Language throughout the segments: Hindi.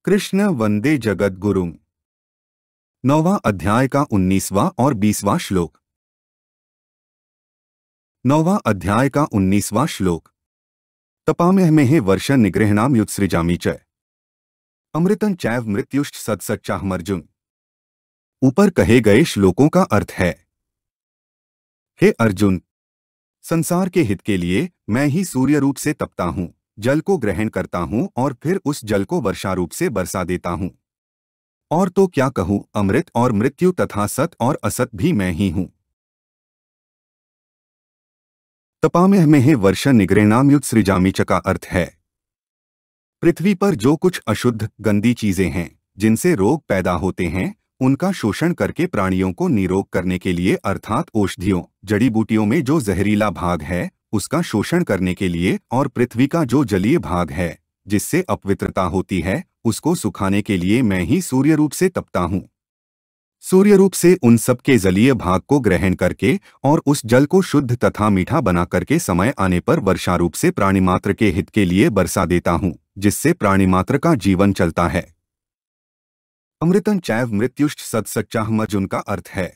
कृष्ण वंदे जगद्गुरुं। 9वां अध्याय का 19वां और 20वां श्लोक। 9वां अध्याय का 19वां श्लोक। तपाम्यहमेहि वर्ष निगृह्णाम युत्सृजामि च अमृतं चैव मृत्युश्च सत्सच्चाहम् अर्जुन। ऊपर कहे गए श्लोकों का अर्थ है, हे अर्जुन, संसार के हित के लिए मैं ही सूर्य रूप से तपता हूँ, जल को ग्रहण करता हूँ और फिर उस जल को वर्षा रूप से बरसा देता हूँ। और तो क्या कहूँ, अमृत और मृत्यु तथा सत और असत भी मैं ही हूँ। तपाम्यहमेहि वर्ष निगृह्णाम युत्सृजामि च का अर्थ है, पृथ्वी पर जो कुछ अशुद्ध गंदी चीजें हैं जिनसे रोग पैदा होते हैं, उनका शोषण करके प्राणियों को निरोग करने के लिए अर्थात औषधियों जड़ी बूटियों में जो जहरीला भाग है उसका शोषण करने के लिए, और पृथ्वी का जो जलीय भाग है जिससे अपवित्रता होती है उसको सुखाने के लिए मैं ही सूर्य रूप से तपता हूँ। सूर्य रूप से उन सब के जलीय भाग को ग्रहण करके और उस जल को शुद्ध तथा मीठा बना करके समय आने पर वर्षा रूप से प्राणिमात्र के हित के लिए बरसा देता हूँ, जिससे प्राणिमात्र का जीवन चलता है। अमृतं चैव मृत्युश्च सत्सच्चाहम् अर्जुन का अर्थ है,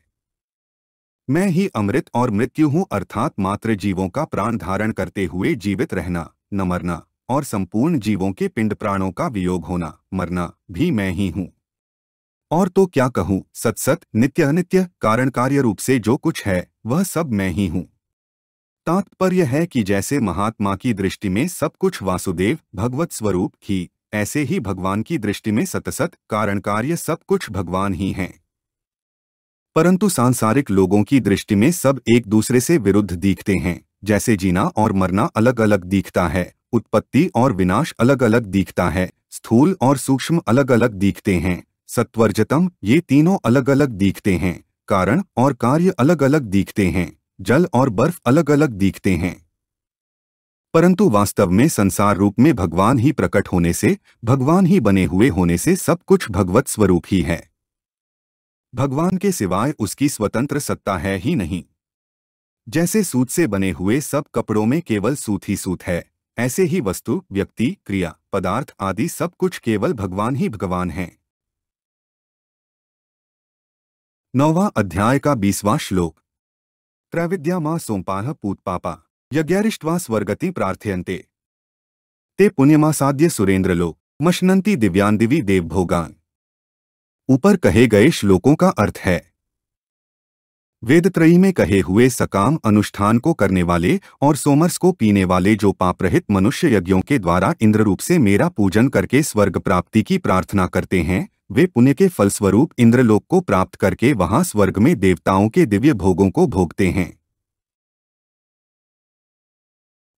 मैं ही अमृत और मृत्यु हूँ, अर्थात मात्र जीवों का प्राण धारण करते हुए जीवित रहना, न मरना, और संपूर्ण जीवों के पिंड प्राणों का वियोग होना, मरना भी मैं ही हूँ। और तो क्या कहूँ, सत्सत नित्य अनित्य कारण कार्य रूप से जो कुछ है वह सब मैं ही हूँ। तात्पर्य है कि जैसे महात्मा की दृष्टि में सब कुछ वासुदेव भगवत स्वरूप ही, ऐसे ही भगवान की दृष्टि में सतसत कारण कार्य सब कुछ भगवान ही हैं। परंतु सांसारिक लोगों की दृष्टि में सब एक दूसरे से विरुद्ध दिखते हैं। जैसे जीना और मरना अलग अलग दिखता है, उत्पत्ति और विनाश अलग अलग दिखता है, स्थूल और सूक्ष्म अलग अलग दिखते हैं, सत्वरजतम ये तीनों अलग अलग दिखते हैं, कारण और कार्य अलग अलग दिखते हैं, जल और बर्फ अलग अलग दिखते हैं। परंतु वास्तव में संसार रूप में भगवान ही प्रकट होने से, भगवान ही बने हुए होने से सब कुछ भगवत स्वरूप ही है। भगवान के सिवाय उसकी स्वतंत्र सत्ता है ही नहीं। जैसे सूत से बने हुए सब कपड़ों में केवल सूत ही सूत है, ऐसे ही वस्तु व्यक्ति क्रिया पदार्थ आदि सब कुछ केवल भगवान ही भगवान हैं। 9वां अध्याय का 20वां श्लोक। त्रैविद्या मा सोमपाः पूतपापा यज्ञैरिष्ट्वा स्वर्गति प्रार्थयन्ते ते पुण्यमासाद्य सुरेंद्रलोक मशनन्ति दिव्यान् दिवि देवभोगान्। ऊपर कहे गए श्लोकों का अर्थ है, वेदत्रयी में कहे हुए सकाम अनुष्ठान को करने वाले और सोमरस को पीने वाले जो पाप रहित मनुष्य यज्ञों के द्वारा इंद्र रूप से मेरा पूजन करके स्वर्ग प्राप्ति की प्रार्थना करते हैं, वे पुण्य के फलस्वरूप इंद्रलोक को प्राप्त करके वहां स्वर्ग में देवताओं के दिव्य भोगों को भोगते हैं।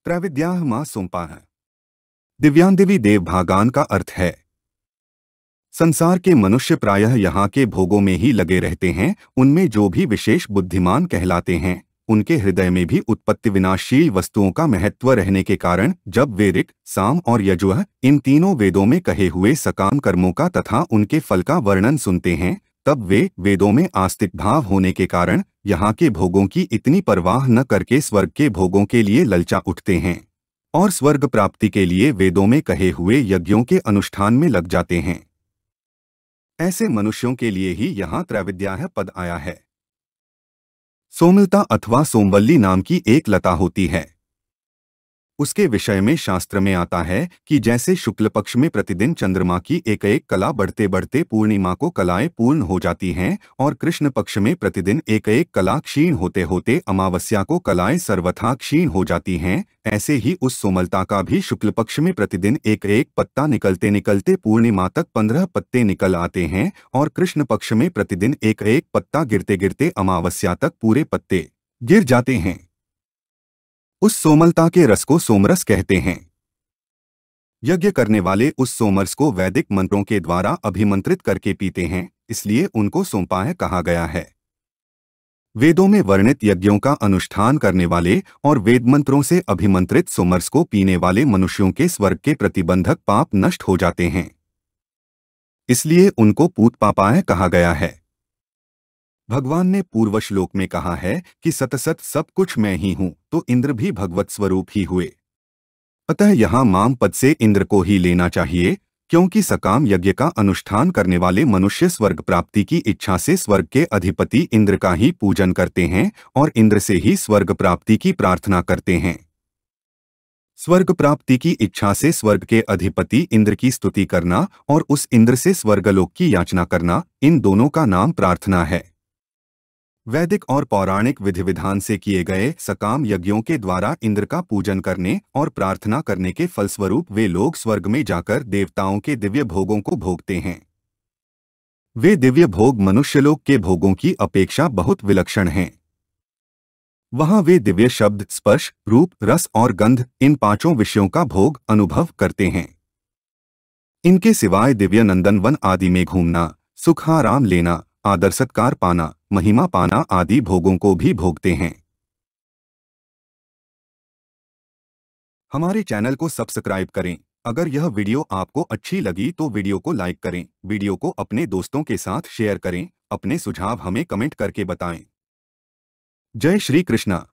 त्रैविद्याः मा सोमपाः दिव्यांदिवी देवभागान का अर्थ है, संसार के मनुष्य प्रायः यहाँ के भोगों में ही लगे रहते हैं। उनमें जो भी विशेष बुद्धिमान कहलाते हैं, उनके हृदय में भी उत्पत्ति विनाशशील वस्तुओं का महत्व रहने के कारण जब वे ऋक् साम और यजुः इन तीनों वेदों में कहे हुए सकाम कर्मों का तथा उनके फल का वर्णन सुनते हैं, तब वे वेदों में आस्तिक भाव होने के कारण यहाँ के भोगों की इतनी परवाह न करके स्वर्ग के भोगों के लिए ललचा उठते हैं और स्वर्ग प्राप्ति के लिए वेदों में कहे हुए यज्ञों के अनुष्ठान में लग जाते हैं। ऐसे मनुष्यों के लिए ही यहाँ त्रैविद्याः पद आया है। सोमिलता अथवा सोमवल्ली नाम की एक लता होती है। उसके विषय में शास्त्र में आता है कि जैसे शुक्ल पक्ष में प्रतिदिन चंद्रमा की एक एक कला बढ़ते बढ़ते पूर्णिमा को कलाएं पूर्ण हो जाती हैं और कृष्ण पक्ष में प्रतिदिन एक एक कला क्षीण होते होते अमावस्या को कलाएं सर्वथा क्षीण हो जाती हैं, ऐसे ही उस सोमलता का भी शुक्ल पक्ष में प्रतिदिन एक एक पत्ता निकलते निकलते पूर्णिमा तक 15 पत्ते निकल आते हैं और कृष्ण पक्ष में प्रतिदिन एक एक पत्ता गिरते गिरते अमावस्या तक पूरे पत्ते गिर जाते हैं। उस सोमलता के रस को सोमरस कहते हैं। यज्ञ करने वाले उस सोमरस को वैदिक मंत्रों के द्वारा अभिमंत्रित करके पीते हैं, इसलिए उनको सोमपाः कहा गया है। वेदों में वर्णित यज्ञों का अनुष्ठान करने वाले और वेद मंत्रों से अभिमंत्रित सोमरस को पीने वाले मनुष्यों के स्वर्ग के प्रतिबंधक पाप नष्ट हो जाते हैं, इसलिए उनको पूतपापाः कहा गया है। भगवान ने पूर्व श्लोक में कहा है कि सतसत सब कुछ मैं ही हूँ, तो इंद्र भी भगवत स्वरूप ही हुए। अतः यहाँ माम पद से इंद्र को ही लेना चाहिए, क्योंकि सकाम यज्ञ का अनुष्ठान करने वाले मनुष्य स्वर्ग प्राप्ति की इच्छा से स्वर्ग के अधिपति इंद्र का ही पूजन करते हैं और इंद्र से ही स्वर्ग प्राप्ति की प्रार्थना करते हैं। स्वर्ग प्राप्ति की इच्छा से स्वर्ग के अधिपति इंद्र की स्तुति करना और उस इंद्र से स्वर्गलोक की याचना करना, इन दोनों का नाम प्रार्थना है। वैदिक और पौराणिक विधि विधान से किए गए सकाम यज्ञों के द्वारा इंद्र का पूजन करने और प्रार्थना करने के फलस्वरूप वे लोग स्वर्ग में जाकर देवताओं के दिव्य भोगों को भोगते हैं। वे दिव्य भोग मनुष्यलोक के भोगों की अपेक्षा बहुत विलक्षण हैं। वहां वे दिव्य शब्द, स्पर्श, रूप, रस और गंध, इन पांचों विषयों का भोग अनुभव करते हैं। इनके सिवाय दिव्य नंदन वन आदि में घूमना, सुखाराम लेना, आदर सत्कार पाना, महिमा पाना आदि भोगों को भी भोगते हैं। हमारे चैनल को सब्सक्राइब करें। अगर यह वीडियो आपको अच्छी लगी तो वीडियो को लाइक करें, वीडियो को अपने दोस्तों के साथ शेयर करें, अपने सुझाव हमें कमेंट करके बताएं। जय श्री कृष्णा।